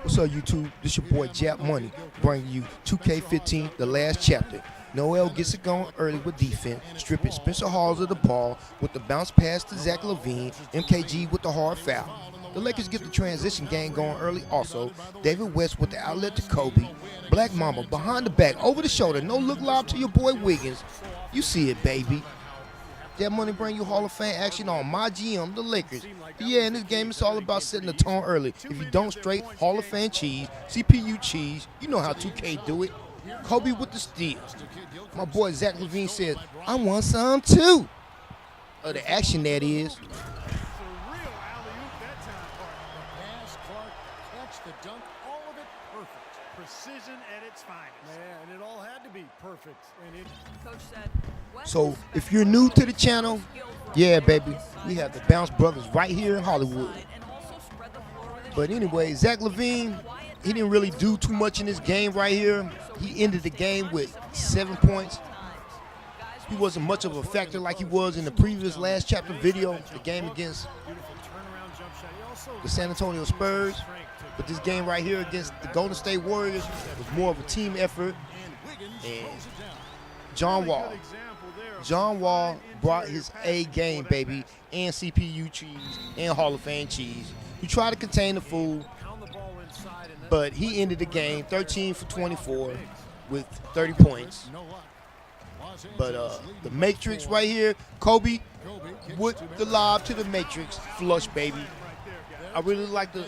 What's up, YouTube? This your boy Jap Money, bringing you 2K15, the last chapter. Noel gets it going early with defense, stripping Spencer Hawes of the ball with the bounce pass to Zach LaVine, MKG with the hard foul. The Lakers get the transition game going early also. David West with the outlet to Kobe. Black Mamba behind the back, over the shoulder, no look lob to your boy Wiggins. You see it, baby. That money bring you Hall of Fame action on MyGM, the Lakers. Yeah, in this game, it's all about setting the tone early. If you don't straight, Hall of Fame cheese, CPU cheese, you know how 2K do it. Kobe with the steal. My boy Zach LaVine says, I want some too. The action that is. Precision at its finest. Man, and it all had to be perfect. And Coach said, so if you're new to the channel, yeah, baby, we have the Bounce Brothers right here in Hollywood. But anyway, Zach LaVine, he didn't really do too much in this game right here. He ended the game with 7 points. He wasn't much of a factor like he was in the previous last chapter video, the game against the San Antonio Spurs. But this game right here against the Golden State Warriors was more of a team effort. And John Wall brought his A game, baby, and CPU cheese and Hall of Fame cheese. He tried to contain the fool, but he ended the game 13 for 24 with 30 points. But the Matrix right here, Kobe with the lob to the Matrix, flush, baby. I really like the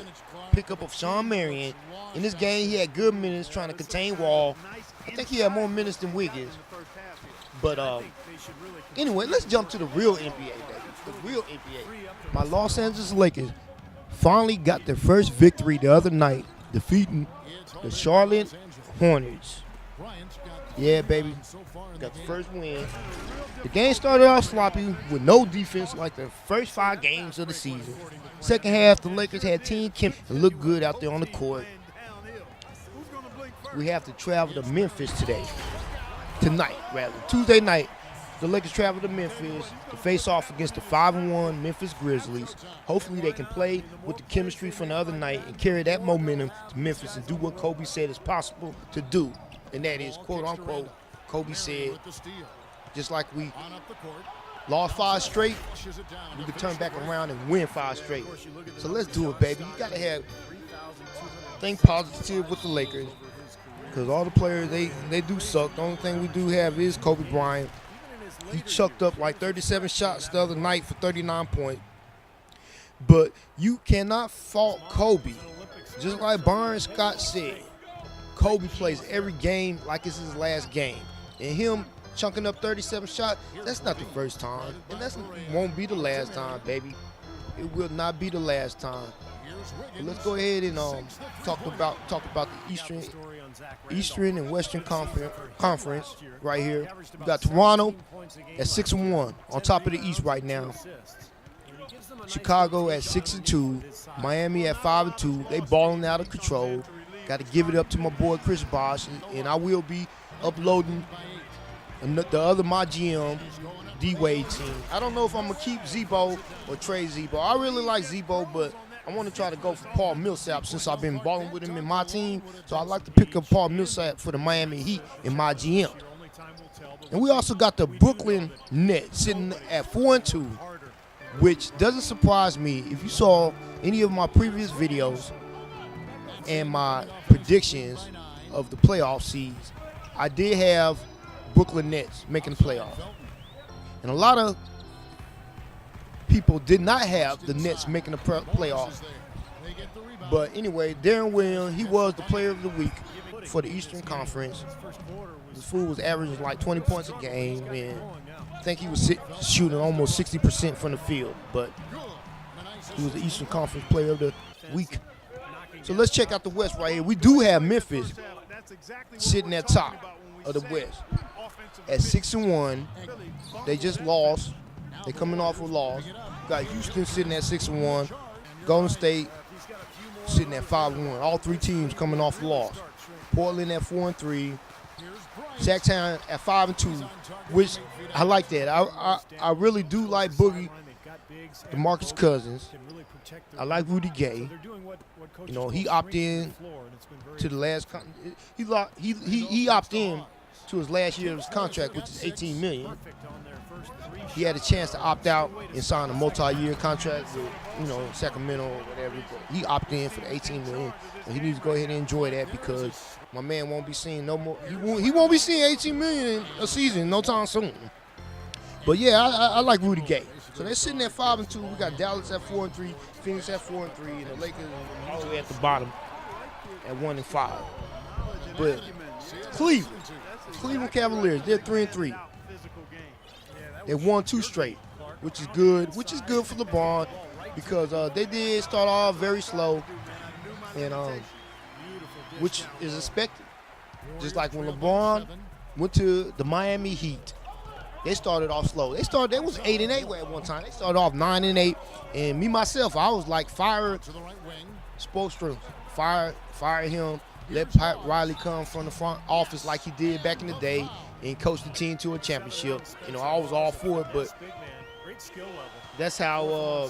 pickup of Sean Marion. In this game, he had good minutes trying to contain Wall. I think he had more minutes than Wiggins. But anyway, let's jump to the real NBA, baby. The real NBA. My Los Angeles Lakers finally got their first victory the other night, defeating the Charlotte Hornets. Yeah, baby. Got the first win. The game started off sloppy with no defense like the first 5 games of the season. Second half, the Lakers had team chemistry and looked good out there on the court. We have to travel to Memphis tonight, Tuesday night. The Lakers travel to Memphis to face off against the 5-1 Memphis Grizzlies. Hopefully they can play with the chemistry from the other night and carry that momentum to Memphis and do what Kobe said is possible to do. And that is, quote unquote, Kobe said, just like we lost 5 straight, we could turn back around and win 5 straight. So let's do it, baby. You gotta think positive with the Lakers, because all the players, they do suck. The only thing we do have is Kobe Bryant. He chucked up like 37 shots the other night for 39 points. But you cannot fault Kobe. Just like Byron Scott said, Kobe plays every game like it's his last game. And him chunking up 37 shots, that's not the first time. And that won't be the last time, baby. It will not be the last time. But let's go ahead and talk about the Eastern and Western Conference right here. We got Toronto at 6-1 on top of the East right now. Chicago at 6-2. Miami at 5-2. They balling out of control. Got to give it up to my boy Chris Bosh, and I will be uploading the other MyGM D-Wade team. I don't know if I'm going to keep Zebo or trade Zebo. I really like Zebo, but I want to try to go for Paul Millsap since I've been balling with him in my team. So I'd like to pick up Paul Millsap for the Miami Heat in MyGM. And we also got the Brooklyn Nets sitting at 4-2, which doesn't surprise me. If you saw any of my previous videos and my predictions of the playoff seeds, I did have Brooklyn Nets making the playoffs. And a lot of people did not have the Nets making the playoffs. But anyway, Darren Williams, he was the player of the week for the Eastern Conference. This fool was averaging like 20 points a game, and I think he was shooting almost 60% from the field. But he was the Eastern Conference player of the week. So let's check out the West right here. We do have Memphis sitting at top of the West at 6-1. They just lost. They coming off a loss. We got Houston sitting at 6-1. Golden State sitting at 5-1. All 3 teams coming off a loss. Portland at 4-3. Sacktown at 5-2, which I like that. I really do like Boogie DeMarcus Cousins. I like Rudy Gay. You know, he opted in to the last. He opted in to his last year of his contract, which is $18 million. He had a chance to opt out and sign a multi-year contract with, you know, Sacramento or whatever. But he opted in for the $18 million, and he needs to go ahead and enjoy that because my man won't be seeing no more. He won't be seeing $18 million a season no time soon. But yeah, I like Rudy Gay. So they're sitting at 5-2. We got Dallas at 4-3, Phoenix at 4-3, and the Lakers all the way at the bottom at 1-5. But Cleveland Cavaliers, they're 3-3. They won 2 straight, which is good for LeBron because they did start off very slow, and which is expected. Just like when LeBron went to the Miami Heat, they started off slow. They was 8-8 at one time. They started off 9-8, and me myself, I was like, fire Spoelstra, fire him. Let Pat Riley come from the front office like he did back in the day and coach the team to a championship. You know, I was all for it, but that's how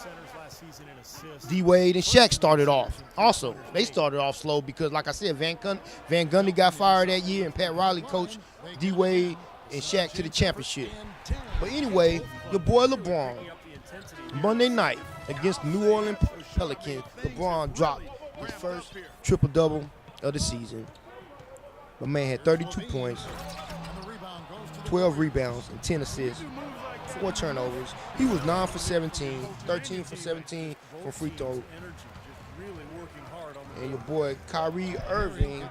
D-Wade and Shaq started off. Also, they started off slow because, like I said, Van Gundy got fired that year, and Pat Riley coached D-Wade and Shaq to the championship. But anyway, your boy LeBron, Monday night against New Orleans Pelicans, LeBron dropped his first triple-double of the season. My man had 32 points, 12 rebounds, and 10 assists, 4 turnovers. He was 9 for 17, 13 for 17 from free throw. And your boy Kyrie Irving,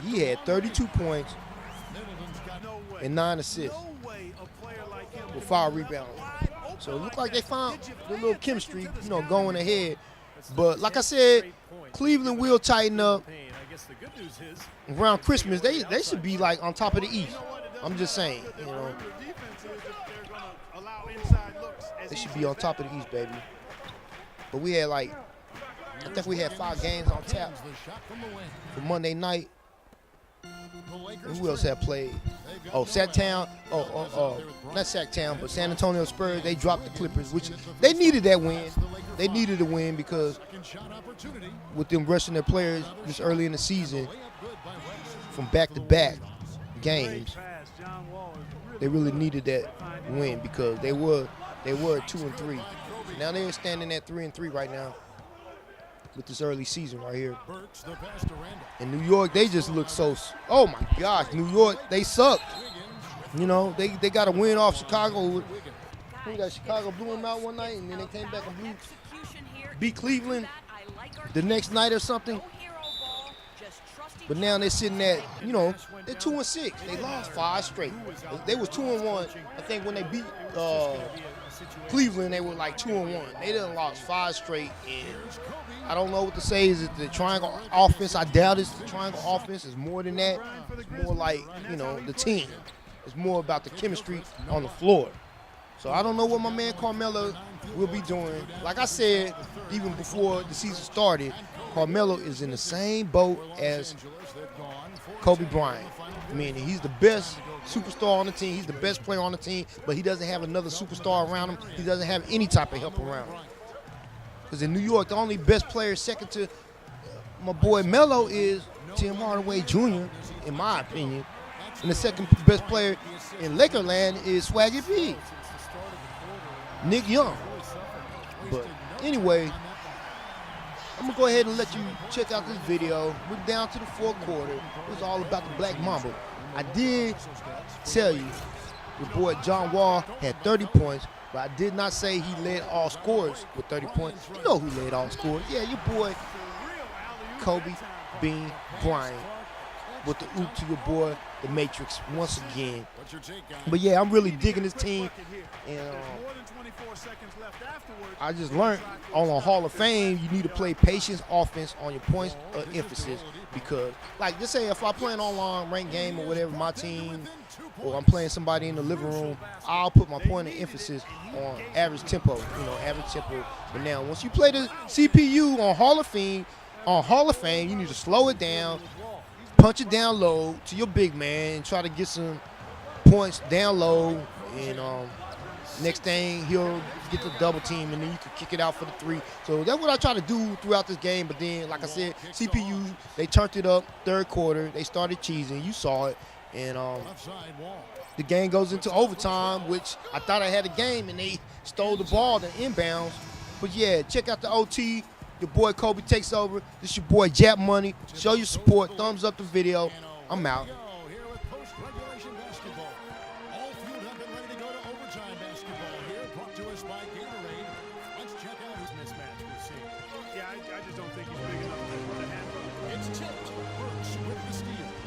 he had 32 points and 9 assists with 5 rebounds. So it looked like they found the little chemistry, you know, going ahead. But like I said, Cleveland will tighten up. Around Christmas, they should be like on top of the East. I'm just saying, you know. They should be on top of the East, baby. But we had I think we had 5 games on tap for Monday night. And who else had played? Oh, Sacktown. Not Sacktown, but San Antonio Spurs. They dropped the Clippers, which they needed that win. They needed a win because with them rushing their players this early in the season from back-to-back games, they really needed that win because they were 2-3. Now they're standing at 3-3 right now with this early season right here. In New York, they just look so, oh my gosh, New York, they sucked. You know, they got a win off Chicago. Chicago blew them out one night, and then they came back and beat Cleveland the next night or something. But now they're sitting at, you know, they're 2-6. They lost 5 straight. They was 2-1. I think when they beat Cleveland, they were like 2-1. They done lost 5 straight, and I don't know what to say. Is it the triangle offense? I doubt it's the triangle offense. It's more than that. It's more like, you know, the team. It's more about the chemistry on the floor. So I don't know what my man Carmelo will be doing. Like I said, even before the season started, Carmelo is in the same boat as Kobe Bryant. Meaning he's the best superstar on the team. He's the best player on the team, but he doesn't have another superstar around him. He doesn't have any type of help around him. Because in New York, the only best player second to my boy Melo is Tim Hardaway Jr., in my opinion. And the second best player in Lakerland is Swaggy P, Nick Young. But anyway, I'm going to go ahead and let you check out this video. We're down to the 4th quarter. It was all about the Black Mamba. I did tell you your boy John Wall had 30 points, but I did not say he led all scorers with 30 points. You know who led all scorers. Yeah, your boy Kobe Bean Bryant with the oop to your boy, the Matrix, once again. But yeah, I'm really digging this team. And I just learned on a Hall of Fame, you need to play patience offense on your points of emphasis. Because, like, just say if I'm playing online ranked game or whatever, my team, or I'm playing somebody in the living room, I'll put my point of emphasis on average tempo, But now, once you play the CPU on Hall of Fame, you need to slow it down, punch it down low to your big man, and try to get some points down low, and Next thing, he'll get the double team, and then you can kick it out for the 3. So that's what I try to do throughout this game. But then, like I said, CPU, they turned it up third quarter. They started cheesing. You saw it. And the game goes into overtime, which I thought I had a game, and they stole the ball to inbounds. But, yeah, check out the OT. Your boy Kobe takes over. This your boy Jap Money. Show your support. Thumbs up the video. I'm out. Here with post-regulation basketball. All fueled up and ready to go to overtime basketball here, brought to us by Gatorade. Let's check out his mismatch we're seeing. Yeah, I just don't think he's big enough to handle it. It's tipped. Burks with the steal.